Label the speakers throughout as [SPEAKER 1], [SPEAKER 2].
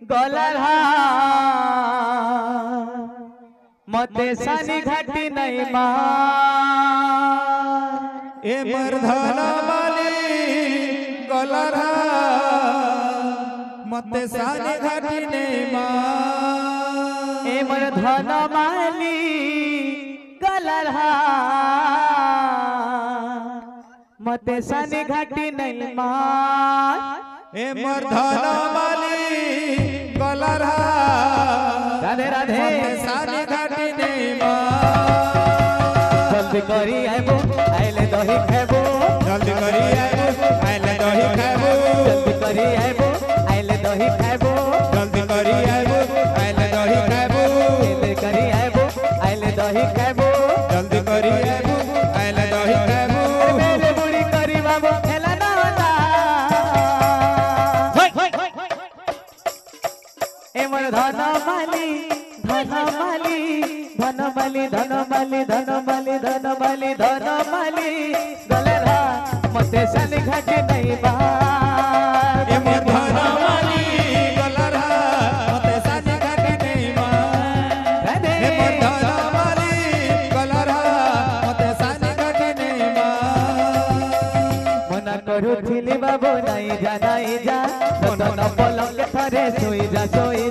[SPEAKER 1] गलरहा मते सानी घाटी नहीं मार
[SPEAKER 2] ए मर्दाना माली गलरहा मते सानी घाटी नहीं मार
[SPEAKER 1] ए मर्दाना माली गलरहा मते सानी घाटी नहीं मार
[SPEAKER 2] ए मर्दाना माली गलरहा
[SPEAKER 1] राधे राधे
[SPEAKER 2] सानी घाटी नहीं मार
[SPEAKER 1] जल्दी करी आइबो आइले दही खाइबो
[SPEAKER 2] जल्दी करी आइबो आइले दही खाइबो
[SPEAKER 1] जल्दी करी आइबो आइले दही खाइबो
[SPEAKER 2] जल्दी करी आइबो आइले दही खाइबो
[SPEAKER 1] जल्दी करी आइबो आइले दही खाइबो
[SPEAKER 2] जल्दी करी आइबो आइले दही खाइबो
[SPEAKER 1] मेरे बुढ़ी करी बाबू खेला ना होता ए मोर धन माली धन माली धन माली धन माली धन माली धन माली धन माली गलरहा मते सन घाटे नहीं बार
[SPEAKER 2] ए मोर धन माली गलरहा मते सानी घाटी नहीं मार
[SPEAKER 1] राधे
[SPEAKER 2] ए मोर धन माली गलरहा मते सानी घाटी नहीं मार
[SPEAKER 1] मना करू थिली बाबू नहीं जा रतन पलंग थरे सोई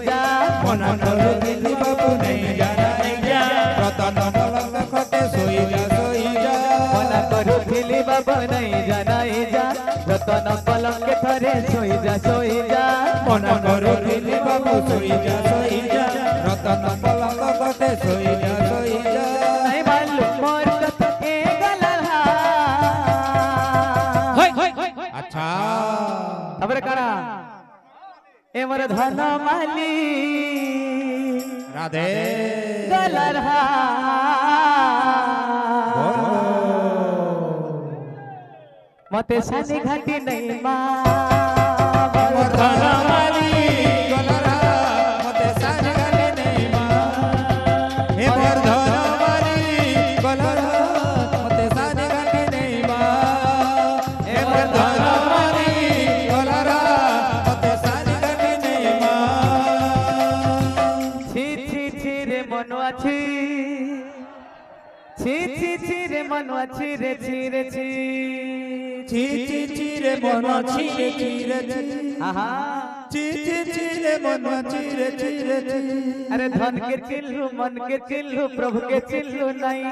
[SPEAKER 1] जा
[SPEAKER 2] मना करू दिली बाबू नहीं जाना जा रतन पलंग खटे सोई जा
[SPEAKER 1] मना करू थिली बाबू नहीं जा रतन पलंग थरे सोई जा
[SPEAKER 2] मना करू दिली बाबू सोई जा रतन पलंग खटे सोई जा
[SPEAKER 1] नहीं मालूम मोर कत के गलरहा
[SPEAKER 2] अच्छा
[SPEAKER 1] खबर करा ए मोर धन माली
[SPEAKER 2] राधे
[SPEAKER 1] गलरहा मते सानी घाटी नहीं मार
[SPEAKER 2] मोर धन माली गलरहा मते सानी घाटी नहीं मार हे मोर धन माली गलरहा मते सानी घाटी नहीं मार हे मोर धन माली गलरहा मते सानी घाटी नहीं मार
[SPEAKER 1] छी रे मनवा छी रे मनवा छी रे छी
[SPEAKER 2] ची रे मनवा ची रे
[SPEAKER 1] आहा
[SPEAKER 2] ची रे मनवा ची रे
[SPEAKER 1] अरे धन के चिल्लू मन के चिल्लू प्रभु के चिल्लू नहीं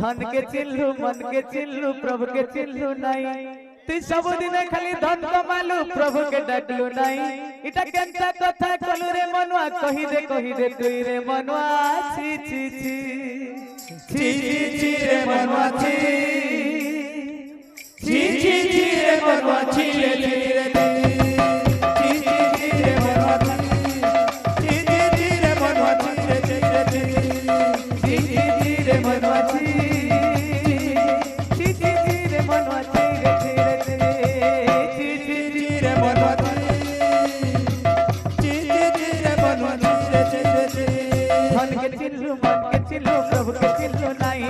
[SPEAKER 1] धन के चिल्लू मन के चिल्लू प्रभु के चिल्लू नहीं तू सब दिन खाली धन कमालू प्रभु के डटलू नहीं इटा केंता कथा कलू रे मनवा कही दे तू रे मनवा छी
[SPEAKER 2] रे मनवा ची रे मनवा ची रे रे मनवा ची रे मनवा ची
[SPEAKER 1] रे मनवा छी रे मनवा छी
[SPEAKER 2] रे मनवा ची रे मनवा
[SPEAKER 1] धन के चिल्लू मन के चिल्लू प्रभु के चिल्लू नहीं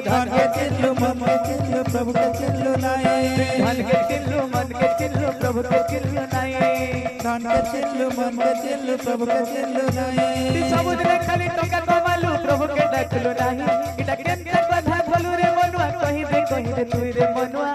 [SPEAKER 2] धन के चिल्लू मन के चिल्लू प्रभु के चिल्लू नहीं
[SPEAKER 1] धन के चिल्लू मन के चिल्लू प्रभु के चिल्लू नहीं
[SPEAKER 2] धन के चिल्लू मन के चिल्लू प्रभु के चिल्लू नहीं
[SPEAKER 1] सब दिन खाली टका कमालू प्रभु के डटलू नहीं इटा केंता कथा बोलू रे मनवा कही दे तू रे मनवा